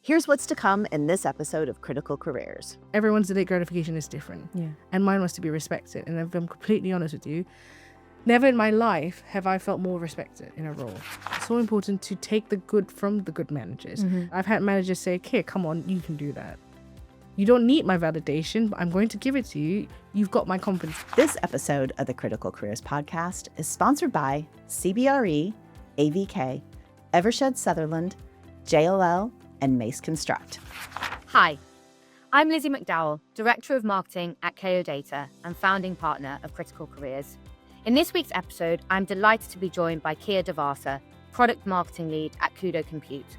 Here's what's to come in this episode of Critical Careers. Everyone's delayed gratification is different. Yeah. And mine was to be respected. And if I'm completely honest with you, never in my life have I felt more respected in a role. It's so important to take the good from the good managers. I've had managers say, "Okay, come on, you can do that. You don't need my validation, but I'm going to give it to you. You've got my confidence." This episode of the Critical Careers podcast is sponsored by CBRE, AVK, Evershed Sutherland, JLL, and Mace Construct. Hi, I'm Lizzy McDowell, Director of Marketing at Kao Data and founding partner of Critical Careers. In this week's episode, I'm delighted to be joined by Kir Devaser, Product Marketing Lead at CUDO Compute.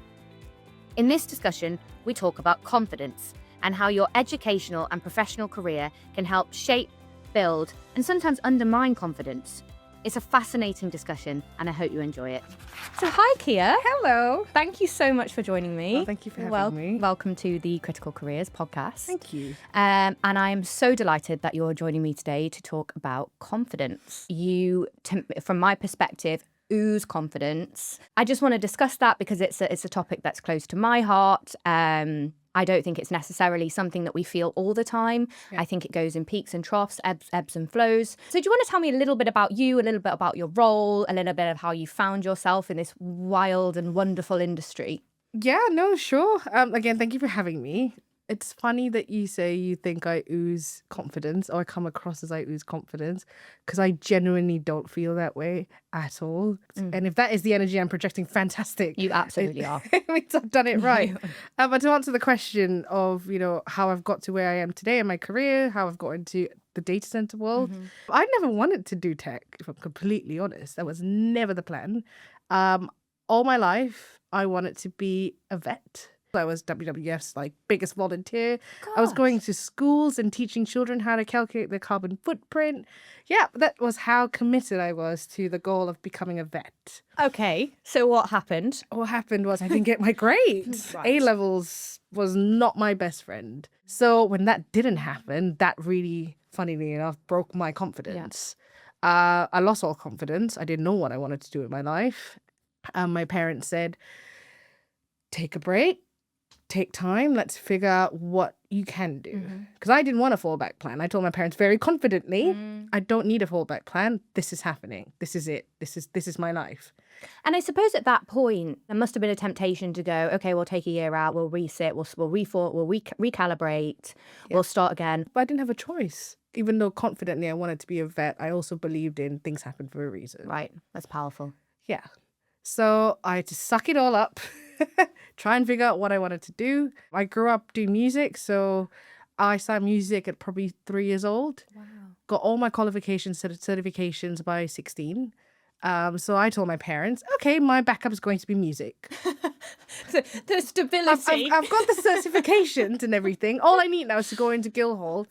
In this discussion, we talk about confidence and how your educational and professional career can help shape, build, and sometimes undermine confidence. It's a fascinating discussion, and I hope you enjoy it. So hi, Kir. Hello. Thank you so much for joining me. Well, thank you for having me. Welcome to the Critical Careers podcast. Thank you. And I'm so delighted that you're joining me today to talk about confidence. You, from my perspective, ooze confidence. I just want to discuss that because it's a topic that's close to my heart. I don't think it's necessarily something that we feel all the time. Yeah. I think it goes in peaks and troughs, ebbs and flows. So do you want to tell me a little bit about you, a little bit about your role, a little bit of how you found yourself in this wild and wonderful industry? Yeah, no, sure. Again, thank you for having me. It's funny that you say you think I ooze confidence or I come across as I ooze confidence because I genuinely don't feel that way at all. And if that is the energy I'm projecting, fantastic. You absolutely are. It means I've done it right. But to answer the question of, how I've got to where I am today in my career, how I've got into the data center world, I never wanted to do tech, if I'm completely honest. That was never the plan. All my life, I wanted to be a vet. I was WWF's biggest volunteer. Gosh. I was going to schools and teaching children how to calculate their carbon footprint. Yeah, that was how committed I was to the goal of becoming a vet. Okay, so what happened? What happened was I didn't get my grades. Right. A-levels was not my best friend. So when that didn't happen, that really, funnily enough, broke my confidence. Yeah. I lost all confidence. I didn't know what I wanted to do in my life. My parents said, take a break. Take time, let's figure out what you can do. Because I didn't want a fallback plan. I told my parents very confidently, I don't need a fallback plan. This is happening. This is it. This is my life. And I suppose at that point, there must have been a temptation to go, okay, we'll take a year out, we'll resit, we'll recalibrate, we'll start again. But I didn't have a choice. Even though confidently I wanted to be a vet, I also believed in things happen for a reason. Right, that's powerful. Yeah. So I had to suck it all up, try and figure out what I wanted to do. I grew up doing music, so I started music at probably 3 years old. Wow. Got all my qualifications, certifications by 16. So I told my parents, okay, my backup is going to be music. The stability. I've got the certifications and everything. All I need now is to go into Guildhall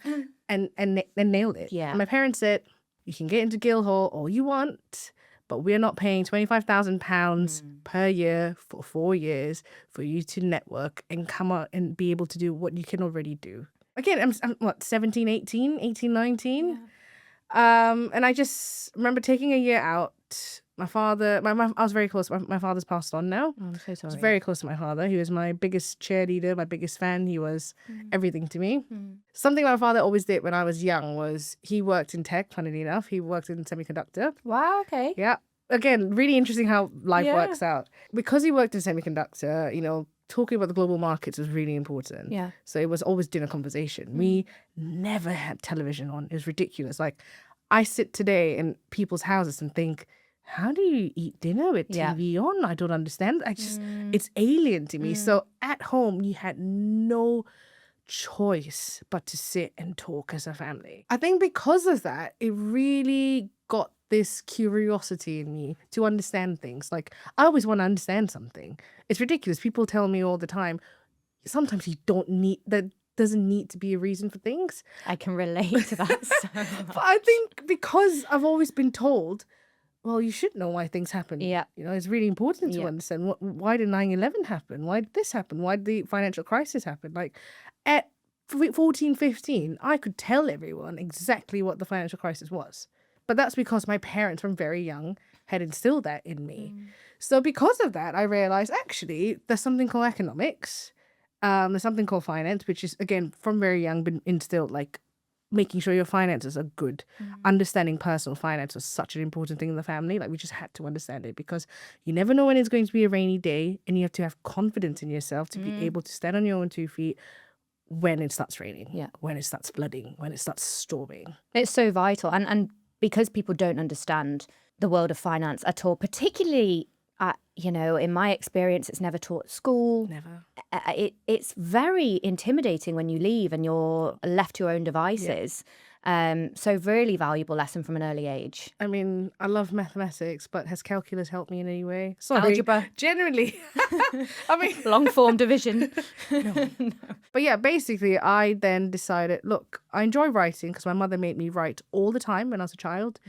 and nail it. Yeah. And my parents said, you can get into Guildhall all you want, but we're not paying £25,000 per year for 4 years for you to network and come out and be able to do what you can already do. Again, I'm 17, 18, 19? Yeah. And I just remember taking a year out. My father, I was very close. My father's passed on now. Oh, I'm so sorry. I was very close to my father. He was my biggest cheerleader, my biggest fan. He was everything to me. Something my father always did when I was young was he worked in tech, funnily enough. He worked in semiconductor. Wow, okay. Yeah. Again, really interesting how life works out. Because he worked in semiconductor, talking about the global markets was really important. Yeah. So it was always dinner conversation. We never had television on. It was ridiculous. I sit today in people's houses and think, how do you eat dinner with TV on? I don't understand. It's alien to me. So at home, you had no choice but to sit and talk as a family. I think because of that, it really got this curiosity in me to understand things. I always want to understand something. It's ridiculous. People tell me all the time, sometimes you don't need that. Doesn't need to be a reason for things. I can relate to that so much. But I think because I've always been told, well, you should know why things happen. Yeah. It's really important to understand why did 9/11 happen? Why did this happen? Why did the financial crisis happen? At 14, 15, I could tell everyone exactly what the financial crisis was. But that's because my parents from very young had instilled that in me. So because of that, I realized actually there's something called economics. There's something called finance, which is, again, from very young, been instilled, like, making sure your finances are good. Understanding personal finance was such an important thing in the family. Like, we just had to understand it because you never know when it's going to be a rainy day, and you have to have confidence in yourself to be able to stand on your own 2 feet when it starts raining, when it starts flooding, when it starts storming. It's so vital. And because people don't understand the world of finance at all, particularly, in my experience, it's never taught at school. Never. It's very intimidating when you leave and you're left to your own devices. So really valuable lesson from an early age. I mean, I love mathematics, but has calculus helped me in any way? Sorry. Algebra. Generally. I mean, Long form division. No. But yeah, basically, I then decided, look, I enjoy writing because my mother made me write all the time when I was a child.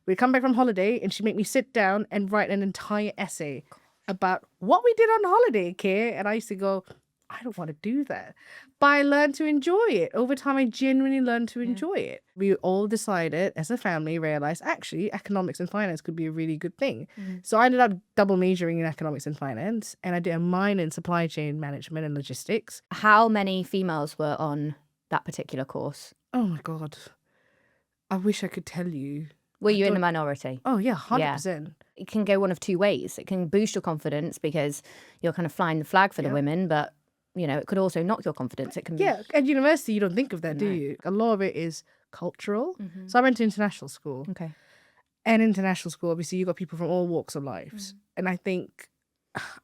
We'd come back from holiday and she'd make me sit down and write an entire essay about what we did on holiday, Kir. And I used to go, I don't want to do that. But I learned to enjoy it. Over time, I genuinely learned to enjoy it. We all decided as a family, realized actually economics and finance could be a really good thing. So I ended up double majoring in economics and finance, and I did a minor in supply chain management and logistics. How many females were on that particular course? Oh my God. I wish I could tell you. Were you in the minority? Oh yeah, 100%. It can go one of two ways. It can boost your confidence because you're kind of flying the flag for the women, but it could also knock your confidence. It can be... Yeah, at university you don't think of that, do you? A lot of it is cultural. So I went to international school. Okay. And international school, obviously, you got people from all walks of lives. And I think,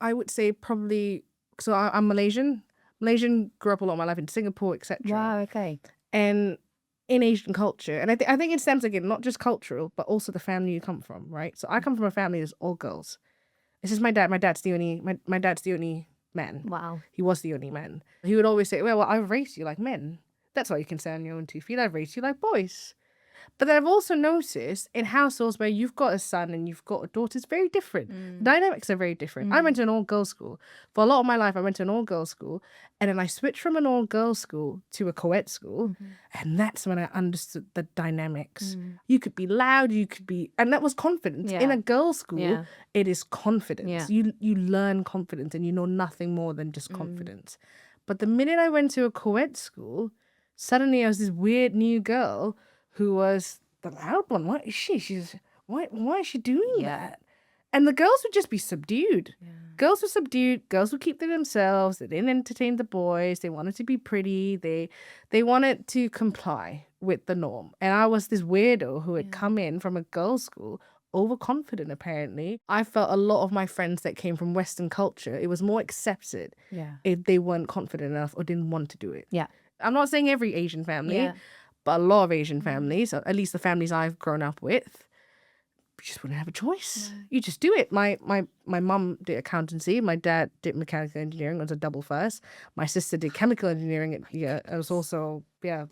I would say probably, so I'm Malaysian. Malaysian, grew up a lot of my life in Singapore, etc. Wow, okay. And in Asian culture, and I think it stems, again, not just cultural, but also the family you come from, right? So I come from a family that's all girls. This is my dad. My dad's the only man. Wow. He was the only man. He would always say, well, I've raised you like men. That's why you can stand on your own 2 feet. I've raised you like boys. But then I've also noticed in households where you've got a son and you've got a daughter, it's very different. The dynamics are very different. I went to an all-girls school. For a lot of my life, I went to an all-girls school. And then I switched from an all-girls school to a co-ed school. And that's when I understood the dynamics. You could be loud, you could be... And that was confidence. In a girls' school, it is confidence. You learn confidence and you know nothing more than just confidence. But the minute I went to a co-ed school, suddenly I was this weird new girl who was the loud one. What is she? Why is she doing that? And the girls would just be subdued. Girls were subdued. Girls would keep to themselves. They didn't entertain the boys. They wanted to be pretty. They wanted to comply with the norm. And I was this weirdo who had come in from a girls' school, overconfident apparently. I felt a lot of my friends that came from Western culture, it was more accepted if they weren't confident enough or didn't want to do it. I'm not saying every Asian family, but a lot of Asian families, or at least the families I've grown up with, you just wouldn't have a choice. You just do it. My mum did accountancy. My dad did mechanical engineering. It was a double first. My sister did chemical engineering. It was also,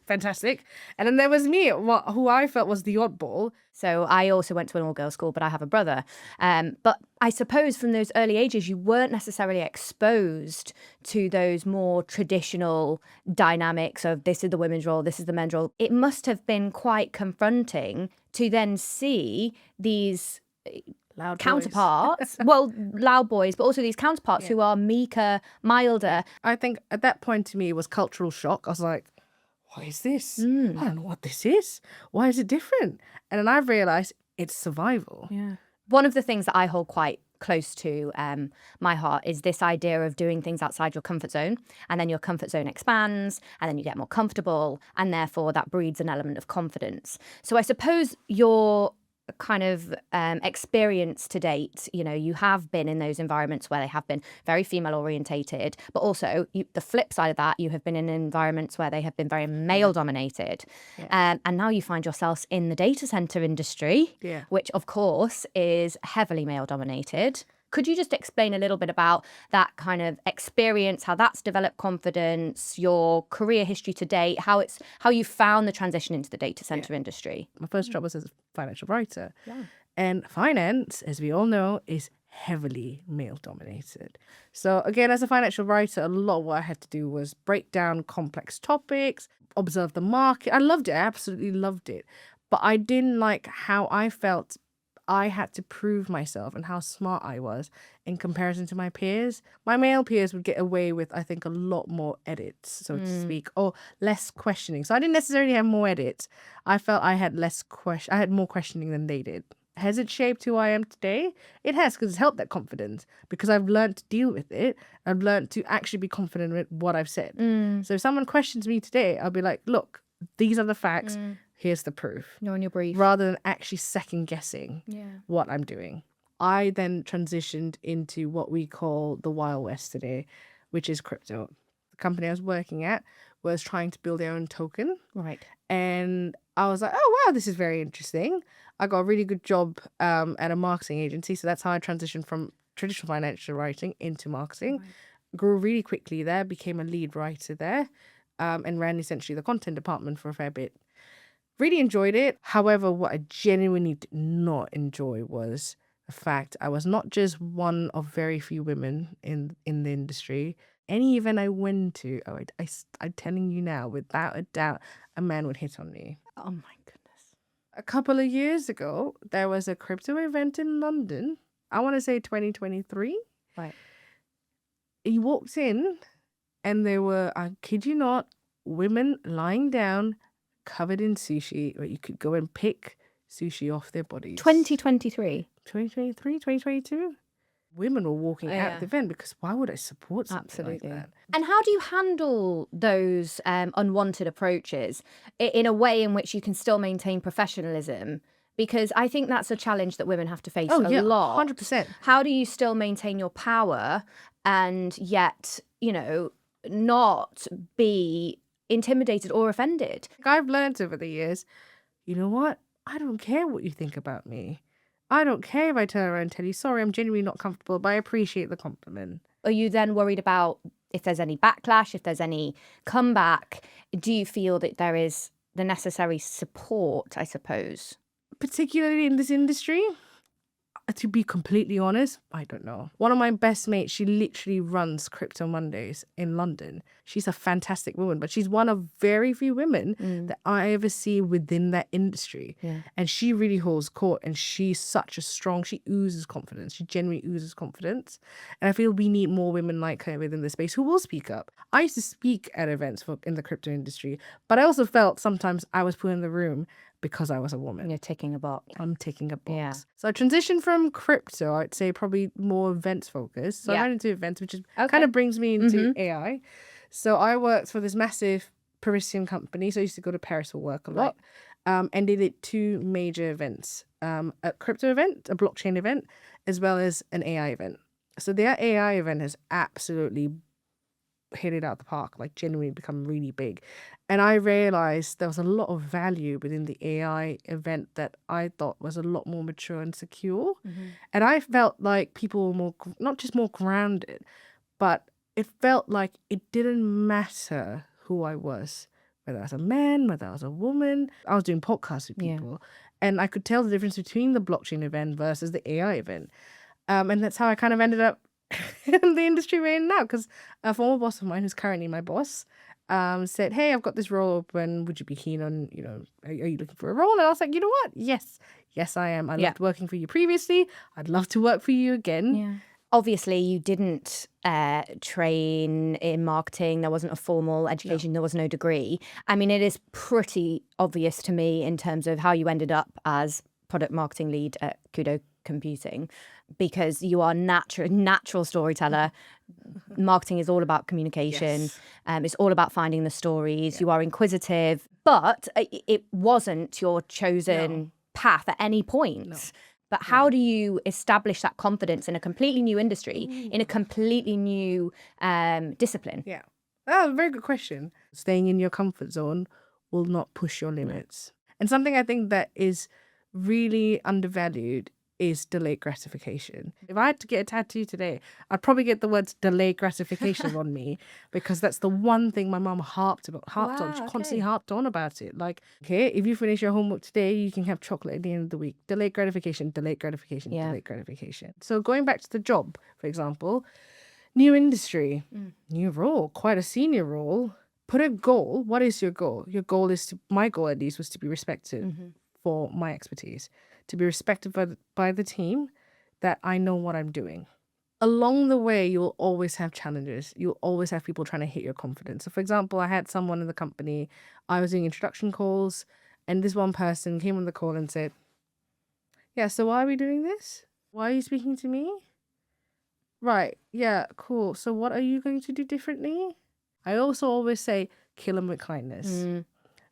fantastic. And then there was me, who I felt was the oddball. So I also went to an all-girls school, but I have a brother. But I suppose from those early ages, you weren't necessarily exposed to those more traditional dynamics of this is the women's role, this is the men's role. It must have been quite confronting to then see these Loud counterparts, loud boys, but also these counterparts who are meeker, milder. I think at that point to me, it was cultural shock. I was like, what is this? I don't know what this is. Why is it different? And then I've realised it's survival. One of the things that I hold quite close to my heart is this idea of doing things outside your comfort zone, and then your comfort zone expands and then you get more comfortable, and therefore that breeds an element of confidence. So I suppose your kind of experience to date, you have been in those environments where they have been very female orientated, but also the flip side of that, you have been in environments where they have been very male dominated. And now you find yourselves in the data center industry, which of course is heavily male dominated. Could you just explain a little bit about that kind of experience, how that's developed confidence, your career history to date, how you found the transition into the data center industry? My first job was as a financial writer. And finance, as we all know, is heavily male dominated. So again, as a financial writer, a lot of what I had to do was break down complex topics, observe the market. I loved it. I absolutely loved it. But I didn't like how I felt I had to prove myself and how smart I was in comparison to my peers. My male peers would get away with, I think, a lot more edits, so to speak, or less questioning. So I didn't necessarily have more edits. I felt I had I had more questioning than they did. Has it shaped who I am today? It has, because it's helped that confidence, because I've learned to deal with it. I've learned to actually be confident with what I've said. So if someone questions me today, I'll be like, look, these are the facts. Here's the proof. You're on your brief. Rather than actually second guessing what I'm doing. I then transitioned into what we call the Wild West today, which is crypto. The company I was working at was trying to build their own token. Right. And I was like, oh, wow, this is very interesting. I got a really good job at a marketing agency. So that's how I transitioned from traditional financial writing into marketing. Grew really quickly there, became a lead writer there, and ran essentially the content department for a fair bit. Really enjoyed it. However, what I genuinely did not enjoy was the fact I was not just one of very few women in the industry. Any event I went to, I'm telling you now, without a doubt, a man would hit on me. Oh my goodness. A couple of years ago, there was a crypto event in London. I want to say 2023. Right. He walked in and there were, I kid you not, women lying down covered in sushi where you could go and pick sushi off their bodies. 2023. 2023, 2022. Women were walking out of the event because why would I support something like that? And how do you handle those unwanted approaches in a way in which you can still maintain professionalism? Because I think that's a challenge that women have to face a lot. 100%. How do you still maintain your power and yet, not be intimidated or offended? I've learned over the years, you know what? I don't care what you think about me. I don't care if I turn around and tell you, sorry, I'm genuinely not comfortable, but I appreciate the compliment. Are you then worried about if there's any backlash, if there's any comeback? Do you feel that there is the necessary support, I suppose? Particularly in this industry, to be completely honest, I don't know. One of my best mates, she literally runs Crypto Mondays in London. She's a fantastic woman, but she's one of very few women that I ever see within that industry. Yeah. And she really holds court, and she's such a strong, she oozes confidence. She genuinely oozes confidence. And I feel we need more women like her within the space who will speak up. I used to speak at events in the crypto industry, but I also felt sometimes I was put in the room because I was a woman. You're ticking a box. I'm ticking a box. Yeah. So I transitioned from crypto, I'd say probably more events focused. So I went into events, which is kind of brings me into AI. So I worked for this massive Parisian company. So I used to go to Paris for work a lot. And did 2 major events. A crypto event, a blockchain event, as well as an AI event. So their AI event has absolutely hit it out the park, like genuinely become really big. And I realized there was a lot of value within the AI event that I thought was a lot more mature and secure. And I felt like people were more, not just more grounded, but it felt like it didn't matter who I was, whether I was a man, whether I was a woman. I was doing podcasts with people, and I could tell the difference between the blockchain event versus the AI event. And that's how I kind of ended up in the industry we're in now, because a former boss of mine, who's currently my boss, said, hey, I've got this role open. Would you be keen on, are you looking for a role? And I was like, you know what? Yes, I am. I loved working for you previously. I'd love to work for you again. Yeah. Obviously, you didn't train in marketing. There wasn't a formal education. There was no degree. I mean, it is pretty obvious to me in terms of how you ended up as product marketing lead at CUDO Computing, because you are natural storyteller. Marketing is all about communication. It's all about finding the stories. You are inquisitive, but it wasn't your chosen path at any point. No. But how do you establish that confidence in a completely new industry, in a completely new discipline? Yeah. Oh, very good question. Staying in your comfort zone will not push your limits. And something I think that is really undervalued is delayed gratification. If I had to get a tattoo today, I'd probably get the words delayed gratification on me, because that's the one thing my mum harped on. She constantly harped on about it. Like, okay, if you finish your homework today, you can have chocolate at the end of the week. Delayed gratification, delayed gratification, delayed gratification. So going back to the job, for example, new industry, new role, quite a senior role. Put a goal. What is your goal? Your goal is my goal at least was to be respected for my expertise, to be respected by the team, that I know what I'm doing. Along the way, you'll always have challenges. You'll always have people trying to hit your confidence. So, for example, I had someone in the company, I was doing introduction calls, and this one person came on the call and said, yeah, so why are we doing this? Why are you speaking to me? Right, yeah, cool. So what are you going to do differently? I also always say, kill them with kindness.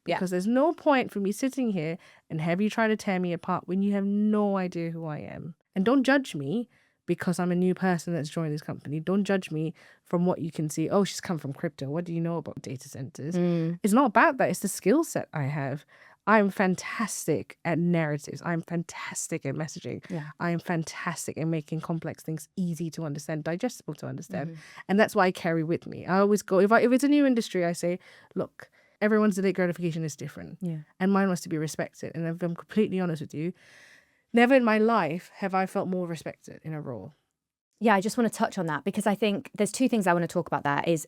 Because there's no point for me sitting here and have you try to tear me apart when you have no idea who I am. And don't judge me because I'm a new person that's joined this company. Don't judge me from what you can see. Oh, she's come from crypto. What do you know about data centers? It's not about that. It's the skill set I have. I'm fantastic at narratives. I'm fantastic at messaging. I am fantastic at making complex things easy to understand, digestible to understand. And that's what I carry with me. I always go, if it's a new industry, I say, look, everyone's delayed gratification is different. And mine was to be respected. And if I'm completely honest with you, never in my life have I felt more respected in a role. Yeah, I just want to touch on that because I think there's two things I want to talk about. That is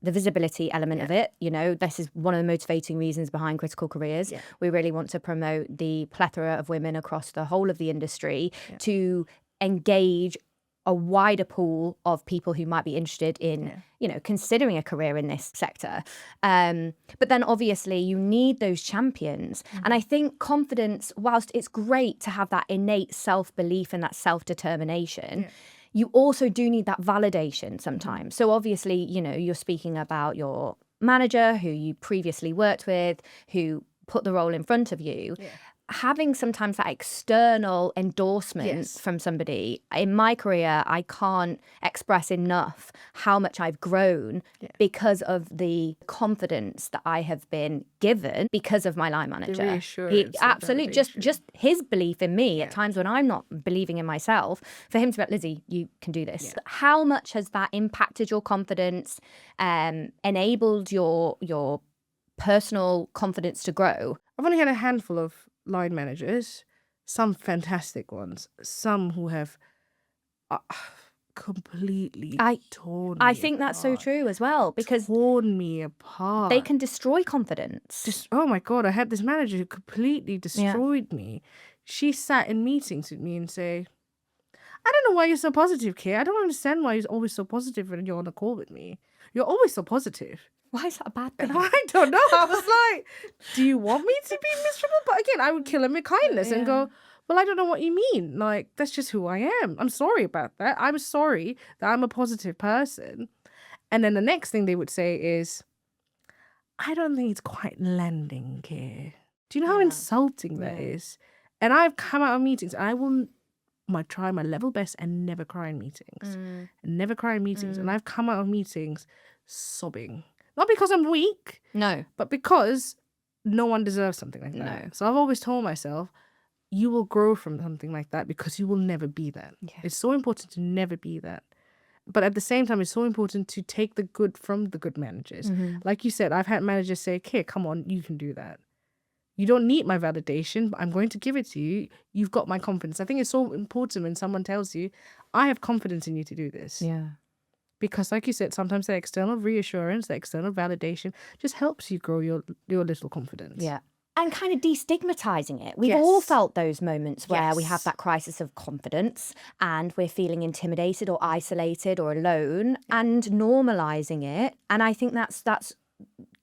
the visibility element of it. You know, this is one of the motivating reasons behind Critical Careers. We really want to promote the plethora of women across the whole of the industry to engage a wider pool of people who might be interested in, you know, considering a career in this sector. But then obviously you need those champions. And I think confidence, whilst it's great to have that innate self-belief and that self-determination, you also do need that validation sometimes. So obviously, you know, you're speaking about your manager who you previously worked with, who put the role in front of you. Having sometimes that external endorsement from somebody. In my career, I can't express enough how much I've grown because of the confidence that I have been given because of my line manager. The reassurance. Absolutely. Just his belief in me at times when I'm not believing in myself, for him to be like, Lizzy, you can do this. How much has that impacted your confidence, enabled your personal confidence to grow? I've only had a handful of line managers, some fantastic ones, some who have completely torn me I think that's so true as well, because torn me apart. They can destroy confidence. Oh my God, I had this manager who completely destroyed me. She sat in meetings with me and say, I don't know why you're so positive, Kir. I don't understand why you're always so positive when you're on a call with me. You're always so positive. Why is that a bad thing? And I don't know. I was like, do you want me to be miserable? But again, I would kill him with kindness and go, well, I don't know what you mean. Like, that's just who I am. I'm sorry about that. I'm sorry that I'm a positive person. And then the next thing they would say is, I don't think it's quite landing, Kir. Do you know how insulting that is? And I've come out of meetings and I will try my level best and never cry in meetings. Never cry in meetings. And I've come out of meetings sobbing. Not because I'm weak. No. But because no one deserves something like that. No. So I've always told myself, you will grow from something like that because you will never be that. It's so important to never be that. But at the same time, it's so important to take the good from the good managers. Like you said, I've had managers say, okay, come on, you can do that. You don't need my validation, but I'm going to give it to you. You've got my confidence. I think it's so important when someone tells you, I have confidence in you to do this. Because like you said, sometimes that external reassurance, that external validation just helps you grow your little confidence. And kind of destigmatizing it. We've all felt those moments where we have that crisis of confidence and we're feeling intimidated or isolated or alone, and normalizing it. And I think that's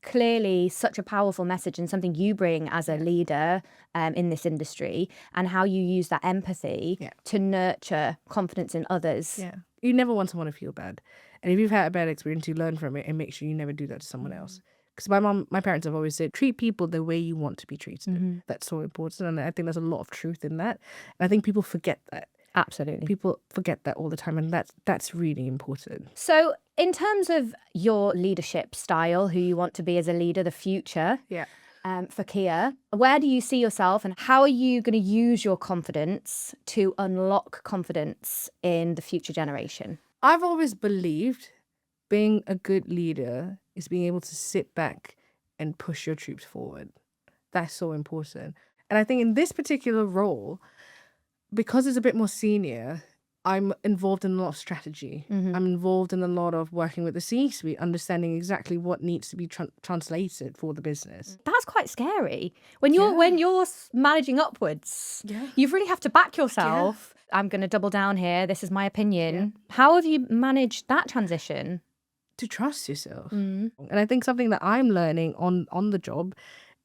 clearly such a powerful message and something you bring as a leader in this industry, and how you use that empathy to nurture confidence in others. You never want someone to feel bad. And if you've had a bad experience, you learn from it and make sure you never do that to someone else. Because my parents have always said, treat people the way you want to be treated. That's so important. And I think there's a lot of truth in that. And I think people forget that. Absolutely. People forget that all the time. And that's really important. So in terms of your leadership style, who you want to be as a leader, the future for Kir, where do you see yourself and how are you going to use your confidence to unlock confidence in the future generation? I've always believed being a good leader is being able to sit back and push your troops forward. That's so important. And I think in this particular role, because it's a bit more senior, I'm involved in a lot of strategy. Mm-hmm. I'm involved in a lot of working with the C-suite, understanding exactly what needs to be translated for the business. That's quite scary. When you're managing upwards, you really have to back yourself. I'm going to double down here. This is my opinion. How have you managed that transition? To trust yourself. And I think something that I'm learning on the job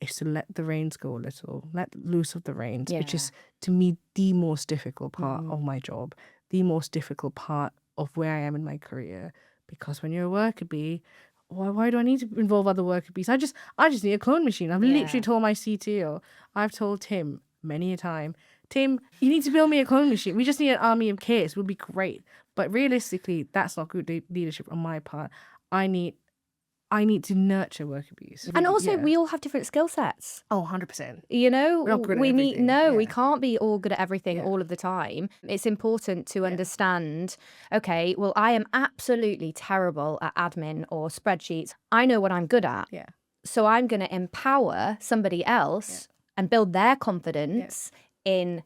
is to let the reins go a little, let loose of the reins, which is, to me, the most difficult part of my job, the most difficult part of where I am in my career. Because when you're a worker bee, why do I need to involve other worker bees? I just need a clone machine. I've literally told my CTO, I've told Tim many a time, Tim, you need to build me a clone machine. We just need an army of Kirs. It would be great. But realistically, that's not good leadership on my part. I need to nurture worker bees. And also, we all have different skill sets. Oh, 100%. You know, we're not good at everything. We can't be all good at everything all of the time. It's important to understand, okay, well, I am absolutely terrible at admin or spreadsheets. I know what I'm good at. Yeah. So I'm going to empower somebody else and build their confidence in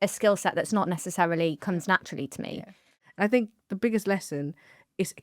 a skill set that's not necessarily comes naturally to me. Yeah. I think the biggest lesson is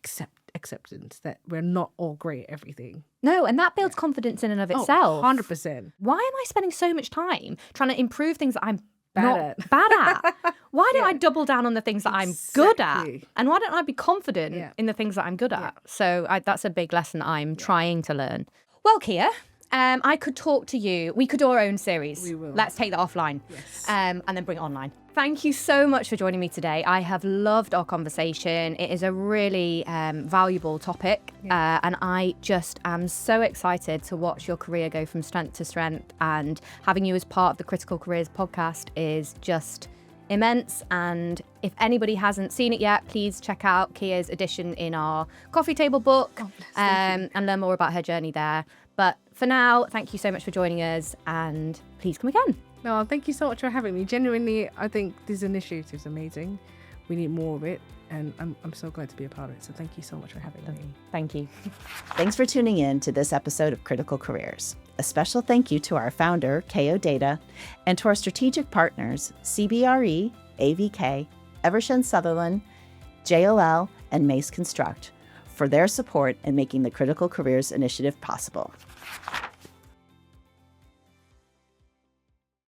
acceptance that we're not all great at everything. No, and that builds confidence in and of itself. 100%. Why am I spending so much time trying to improve things that I'm Bad at? Why don't I double down on the things that I'm good at? And why don't I be confident in the things that I'm good at? So that's a big lesson I'm trying to learn. Well, Kir, I could talk to you. We could do our own series. We will. Let's take that offline. Yes. And then bring it online. Thank you so much for joining me today. I have loved our conversation. It is a really valuable topic. And I just am so excited to watch your career go from strength to strength. And having you as part of the Critical Careers podcast is just immense. And if anybody hasn't seen it yet, please check out Kir's edition in our coffee table book and learn more about her journey there. But for now, thank you so much for joining us, and please come again. No, thank you so much for having me. Genuinely, I think this initiative is amazing. We need more of it, and I'm so glad to be a part of it. So thank you so much for having me. Thank you. Thanks for tuning in to this episode of Critical Careers. A special thank you to our founder, Kao Data, and to our strategic partners, CBRE, AVK, Evershed Sutherland, JLL, and Mace Construct, for their support in making the Critical Careers Initiative possible.